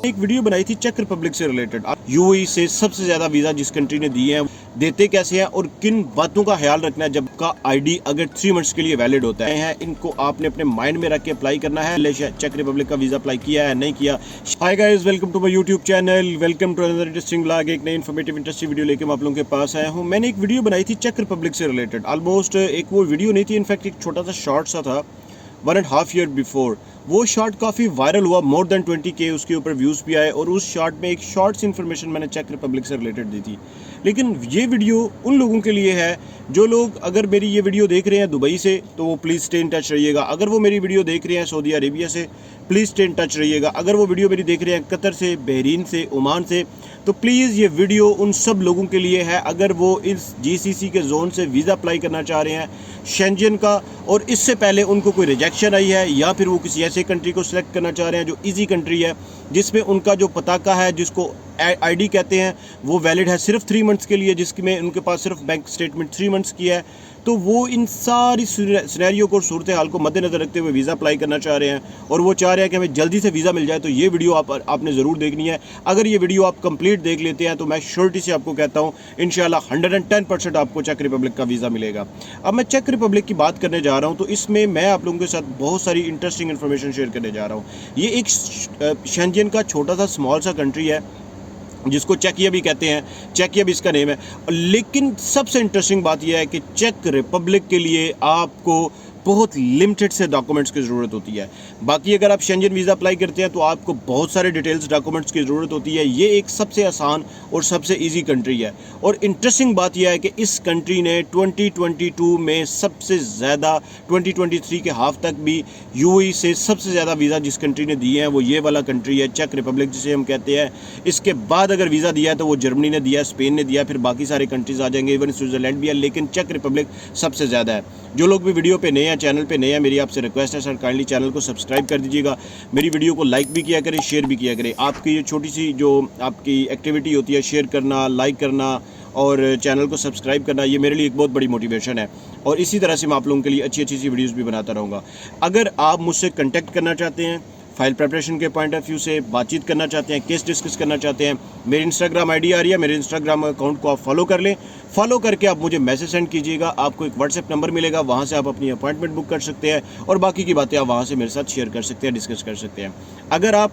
एक वीडियो बनाई थी चेक रिपब्लिक से रिलेटेड। यूएई से सबसे ज्यादा वीजा जिस कंट्री ने दिए हैं, देते कैसे हैं और किन बातों का ख्याल रखना है जब का आईडी अगर 3 मंथ्स के लिए वैलिड होता है, इनको आपने अपने माइंड में रख के अप्लाई करना है। चेक रिपब्लिक का वीजा अप्लाई किया है नहीं किया। Hi guys, welcome to my YouTube channel, welcome to another interesting vlog. एक नई इन्फॉर्मेटिव इंटरेस्टिंग वीडियो लेकर मैं आप लोगों के पास आया हूँ। मैंने एक वीडियो बनाई थी चेक रिपब्लिक से रिलेटेड। ऑलमोस्ट एक वो वीडियो नहीं थी, इनफैक्ट एक छोटा सा शॉर्ट सा था 1.5 ईयर बिफोर। वो शॉर्ट काफ़ी वायरल हुआ, मोर देन 20K उसके ऊपर व्यूज़ भी आए और उस शॉर्ट में एक शॉर्ट्स इन्फॉर्मेशन मैंने चेक रिपब्लिक से रिलेटेड दी थी। लेकिन ये वीडियो उन लोगों के लिए है जो लोग अगर मेरी ये वीडियो देख रहे हैं दुबई से तो वो प्लीज़ स्टे इन टच रहिएगा। अगर वो मेरी वीडियो देख रहे हैं सऊदी अरेबिया से, प्लीज़ स्टे इन टच रहिएगा। अगर वो वीडियो मेरी देख रहे हैं कतर से, बहरीन से, ओमान से, तो प्लीज़ ये वीडियो उन सब लोगों के लिए है अगर वो इस GCC के जोन से वीज़ा अप्लाई करना चाह रहे हैं शेंजन का, और इससे पहले उनको कोई रिजेक्शन आई है या फिर वो किसी ऐसे कंट्री को सिलेक्ट करना चाह रहे हैं जो इजी कंट्री है, जिसमें उनका जो पताका है, जिसको आईडी कहते हैं, वो वैलिड है सिर्फ 3 मंथ्स के लिए, जिसमें उनके पास सिर्फ बैंक स्टेटमेंट 3 मंथ्स की है। तो वो इन सारी सिनेरियो को, सूरत हाल को मद्देनज़र रखते हुए वीज़ा अप्लाई करना चाह रहे हैं और वो चाह रहे हैं कि हमें जल्दी से वीज़ा मिल जाए। तो ये वीडियो आपने ज़रूर देखनी है। अगर ये वीडियो आप कंप्लीट देख लेते हैं तो मैं श्योरिटी से आपको कहता हूँ इंशाल्लाह 110% आपको चेक रिपब्लिक का वीज़ा मिलेगा। अब मैं चेक रिपब्लिक की बात करने जा रहा हूँ तो इसमें मैं आप लोगों के साथ बहुत सारी इंटरेस्टिंग इन्फॉर्मेशन शेयर करने जा रहा हूँ। ये एक शेंजन का छोटा सा स्मॉल सा कंट्री है जिसको चेकिया भी कहते हैं, चेकिया भी इसका नेम है। लेकिन सबसे इंटरेस्टिंग बात यह है कि चेक रिपब्लिक के लिए आपको बहुत लिमिटेड से डॉक्यूमेंट्स की ज़रूरत होती है। बाकी अगर आप शेंजन वीज़ा अप्लाई करते हैं तो आपको बहुत सारे डिटेल्स डॉक्यूमेंट्स की ज़रूरत होती है। ये एक सबसे आसान और सबसे इजी कंट्री है। और इंटरेस्टिंग बात यह है कि इस कंट्री ने 2022 में सबसे ज़्यादा, 2023 के हाफ तक भी यूएई से सबसे ज़्यादा वीज़ा जिस कंट्री ने दिए हैं वो ये वाला कंट्री है, चेक रिपब्लिक जिसे हम कहते हैं। इसके बाद अगर वीज़ा दिया है तो वो जर्मनी ने दिया, स्पेन ने दिया, फिर बाकी सारे कंट्रीज़ आ जाएंगे, इवन स्विट्ज़रलैंड भी है, लेकिन चेक रिपब्लिक सबसे ज़्यादा है। जो लोग भी वीडियो पे नए हैं, चैनल पे नए हैं, मेरी आपसे रिक्वेस्ट है सर काइंडली चैनल को सब्सक्राइब कर दीजिएगा, मेरी वीडियो को लाइक भी किया करें, शेयर भी किया करें। आपकी ये छोटी सी जो आपकी एक्टिविटी होती है, शेयर करना, लाइक करना और चैनल को सब्सक्राइब करना, ये मेरे लिए एक बहुत बड़ी मोटिवेशन है और इसी तरह से मैं आप लोगों के लिए अच्छी अच्छी सी वीडियोज़ भी बनाता रहूँगा। अगर आप मुझसे कॉन्टैक्ट करना चाहते हैं, फाइल प्रेपरेशन के पॉइंट ऑफ व्यू से बातचीत करना चाहते हैं, केस डिस्कस करना चाहते हैं, मेरी इंस्टाग्राम आईडी आ रही है, मेरे इंस्टाग्राम अकाउंट को आप फॉलो कर लें। फॉलो करके आप मुझे मैसेज सेंड कीजिएगा, आपको एक व्हाट्सएप नंबर मिलेगा, वहाँ से आप अपनी अपॉइंटमेंट बुक कर सकते हैं और बाकी की बातें आप वहाँ से मेरे साथ शेयर कर सकते हैं, डिस्कस कर सकते हैं। अगर आप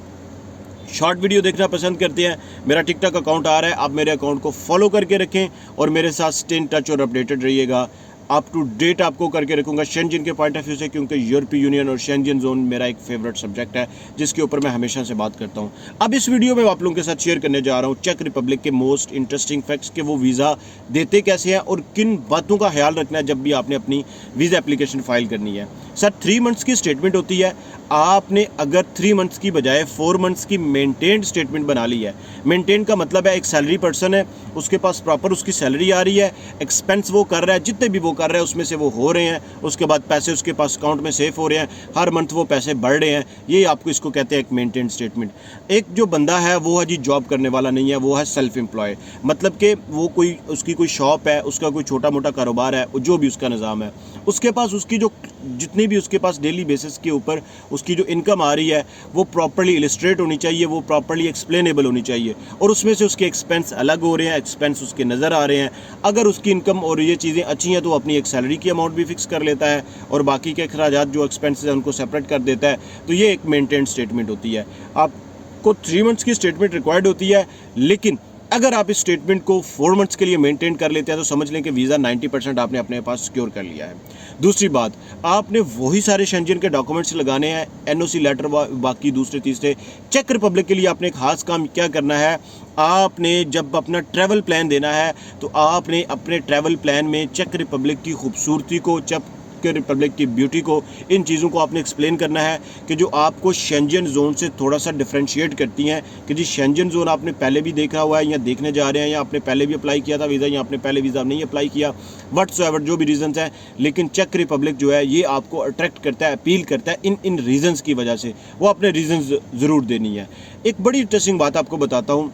शॉर्ट वीडियो देखना पसंद करते हैं, मेरा टिकटॉक अकाउंट आ रहा है, आप मेरे अकाउंट को फॉलो करके रखें और मेरे साथ स्टे इन टच और अपडेटेड रहिएगा। अप टू डेट आपको करके रखूँगा शेंजन के पॉइंट ऑफ व्यू से, क्योंकि यूरोपीय यूनियन और शेंजन जोन मेरा एक फेवरेट सब्जेक्ट है जिसके ऊपर मैं हमेशा से बात करता हूँ। अब इस वीडियो में आप लोगों के साथ शेयर करने जा रहा हूँ चेक रिपब्लिक के मोस्ट इंटरेस्टिंग फैक्ट्स कि वो वीज़ा देते कैसे हैं और किन बातों का ख्याल रखना है जब भी आपने अपनी वीज़ा एप्लीकेशन फाइल करनी है। सर 3 मंथ्स की स्टेटमेंट होती है, आपने अगर 3 मंथ्स की बजाय 4 मंथ्स की मेंटेन्ड स्टेटमेंट बना ली है। मेंटेन का मतलब है एक सैलरी पर्सन है, उसके पास प्रॉपर उसकी सैलरी आ रही है, एक्सपेंस वो कर रहा है, जितने भी वो कर रहा है उसमें से वो हो रहे हैं, उसके बाद पैसे उसके पास अकाउंट में सेव हो रहे हैं, हर मंथ वो पैसे बढ़ रहे हैं, ये आपको इसको कहते हैं एक मेंटेन स्टेटमेंट। एक जो बंदा है वो है जी जॉब करने वाला नहीं है, वो है सेल्फ एम्प्लॉय, मतलब कि वो कोई उसकी कोई शॉप है, उसका कोई छोटा मोटा कारोबार है, जो भी उसका निज़ाम है, उसके पास उसकी जो जितनी भी उसके पास डेली बेसिस के ऊपर उसकी जो इनकम आ रही है वो प्रॉपर्ली इलिस्ट्रेट होनी चाहिए, वो प्रॉपर्ली एक्सप्लेनेबल होनी चाहिए और उसमें से उसके एक्सपेंस अलग हो रहे हैं, एक्सपेंस उसके नज़र आ रहे हैं। अगर उसकी इनकम और ये चीज़ें अच्छी हैं तो वो अपनी एक सैलरी की अमाउंट भी फिक्स कर लेता है और बाकी के अखराजात जो एक्सपेंसेस हैं उनको सेपरेट कर देता है। तो ये एक मेंटेन स्टेटमेंट होती है। आपको 3 मंथ्स की स्टेटमेंट रिक्वायर्ड होती है, लेकिन अगर आप इस स्टेटमेंट को 4 मंथ्स के लिए मेंटेन कर लेते हैं तो समझ लें कि वीज़ा 90% आपने अपने पास सिक्योर कर लिया है। दूसरी बात, आपने वही सारे शेंजन के डॉक्यूमेंट्स लगाने हैं, एनओसी लेटर, बाकी दूसरे तीसरे। चेक रिपब्लिक के लिए आपने एक खास काम क्या करना है, आपने जब अपना ट्रैवल प्लान देना है तो आपने अपने ट्रैवल प्लान में चेक रिपब्लिक की खूबसूरती को, चेक रिपब्लिक की ब्यूटी को, इन चीज़ों को आपने एक्सप्लेन करना है कि जो आपको शेंजन जोन से थोड़ा सा डिफरेंशिएट करती हैं कि जी शेंजन जोन आपने पहले भी देखा हुआ है या देखने जा रहे हैं, या आपने पहले भी अप्लाई किया था वीज़ा, या आपने पहले वीज़ा नहीं अप्लाई किया, व्हाट्सएवर जो भी रीजंस हैं, लेकिन चेक रिपब्लिक जो है ये आपको अट्रैक्ट करता है, अपील करता है इन रीजंस की वजह से। वो अपने रीजंस ज़रूर देनी है। एक बड़ी इंटरेस्टिंग बात आपको बताता हूँ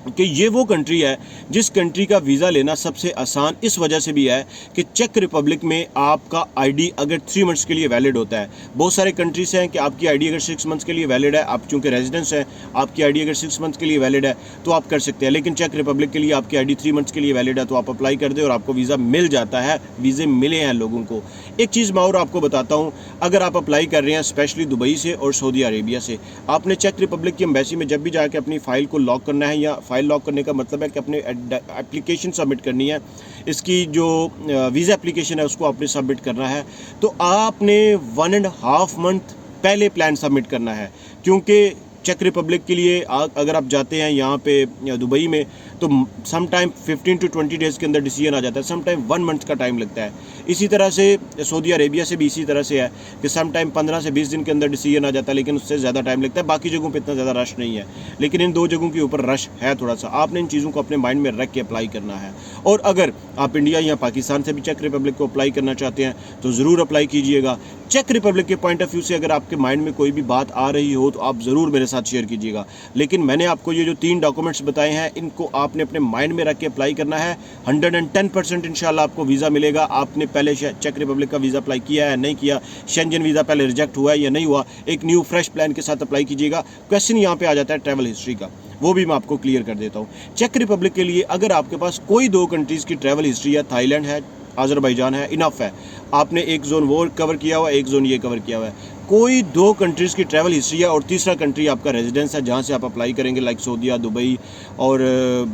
कि ये वो कंट्री है जिस कंट्री का वीज़ा लेना सबसे आसान इस वजह से भी है कि चेक रिपब्लिक में आपका आईडी अगर 3 मंथ्स के लिए वैलिड होता है। बहुत सारे कंट्रीज हैं कि आपकी आईडी अगर 6 मंथ्स के लिए वैलिड है, आप चूँकि रेजिडेंस हैं, आपकी आईडी अगर 6 मंथ्स के लिए वैलिड है तो आप कर सकते हैं। लेकिन चेक रिपब्लिक के लिए आपकी आईडी 3 मंथ्स के लिए वैलिड है, तो आप अप्लाई कर दें और आपको वीज़ा मिल जाता है। वीज़े मिले हैं लोगों को। एक चीज़ मैं और आपको बताता हूँ, अगर आप अप्लाई कर रहे हैं स्पेशली दुबई से और सऊदी अरेबिया से, आपने चेक रिपब्लिक की एम्बेसी में जब भी जाके अपनी फ़ाइल को लॉक करना है, या फाइल लॉक करने का मतलब है कि अपने एप्लीकेशन सबमिट करनी है, इसकी जो वीज़ा एप्लीकेशन है उसको आपने सबमिट करना है, तो आपने 1.5 मंथ पहले प्लान सबमिट करना है। क्योंकि चेक रिपब्लिक के लिए अगर आप जाते हैं यहाँ पे दुबई में, तो सम टाइम 15 to 20 डेज़ के अंदर डिसीजन आ जाता है, सम टाइम 1 मंथ का टाइम लगता है। इसी तरह से सऊदी अरेबिया से भी इसी तरह से है कि सम टाइम 15 से 20 दिन के अंदर डिसीजन आ जाता है, लेकिन उससे ज़्यादा टाइम लगता है। बाकी जगहों पे इतना ज़्यादा रश नहीं है, लेकिन इन 2 जगहों के ऊपर रश है थोड़ा सा। आपने इन चीज़ों को अपने माइंड में रख के अप्लाई करना है। और अगर आप इंडिया या पाकिस्तान से भी चेक रिपब्लिक को अप्लाई करना चाहते हैं तो ज़रूर अप्लाई कीजिएगा। चेक रिपब्लिक के पॉइंट ऑफ व्यू से अगर आपके माइंड में कोई भी बात आ रही हो तो आप ज़रूर मेरे साथ शेयर कीजिएगा। लेकिन मैंने आपको ये जो 3 डॉक्यूमेंट्स बताए हैं, इनको आपने अपने माइंड में रख के अप्लाई करना है। 110% इंशाल्लाह आपको वीज़ा मिलेगा। आपने पहले चेक रिपब्लिक का वीज़ा अप्लाई किया है, नहीं किया, शेंजन वीज़ा पहले रिजेक्ट हुआ है या नहीं हुआ, एक न्यू फ्रेश प्लान के साथ अप्लाई कीजिएगा। क्वेश्चन यहाँ पे आ जाता है ट्रैवल हिस्ट्री का, वो भी मैं आपको क्लियर कर देता हूँ। चेक रिपब्लिक के लिए अगर आपके पास कोई 2 कंट्रीज़ की ट्रैवल हिस्ट्री है, थाईलैंड है, अज़रबैजान है, इनफ है। आपने एक जोन वो कवर किया हुआ है, एक जोन ये कवर किया हुआ है। कोई 2 कंट्रीज़ की ट्रैवल हिस्ट्री है और तीसरा कंट्री आपका रेजिडेंस है जहाँ से आप अप्लाई करेंगे, लाइक सऊदीया, दुबई और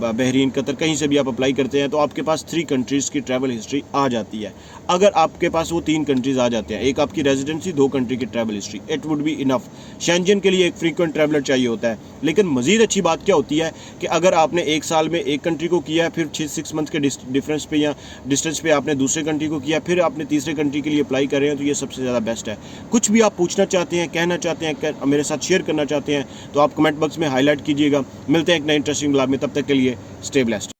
बहरीन, कतर, कहीं से भी आप अप्लाई करते हैं, तो आपके पास 3 कंट्रीज़ की ट्रैवल हिस्ट्री आ जाती है। अगर आपके पास वो 3 कंट्रीज़ आ जाते हैं, एक आपकी रेजिडेंसी, 2 कंट्री की travel history, it would be enough. Schengen के लिए एक फ्रीक्वेंट ट्रैवलर चाहिए होता है। लेकिन मज़ीद अच्छी बात क्या होती है कि अगर आपने 1 साल में एक कंट्री को किया है, फिर 6 मंथ के डिफरेंस पे या डिस्टेंस पे आपने दूसरे कंट्री को किया, फिर आपने तीसरे कंट्री के लिए अप्लाई कर रहे हैं, तो ये सबसे ज़्यादा बेस्ट है। कुछ भी आप पूछना चाहते हैं, कहना चाहते हैं, मेरे साथ शेयर करना चाहते हैं, तो आप कमेंट बॉक्स में हाईलाइट कीजिएगा। मिलते हैं एक नए इंटरेस्टिंग ब्लॉग में, तब तक के लिए स्टे ब्लेस्ड।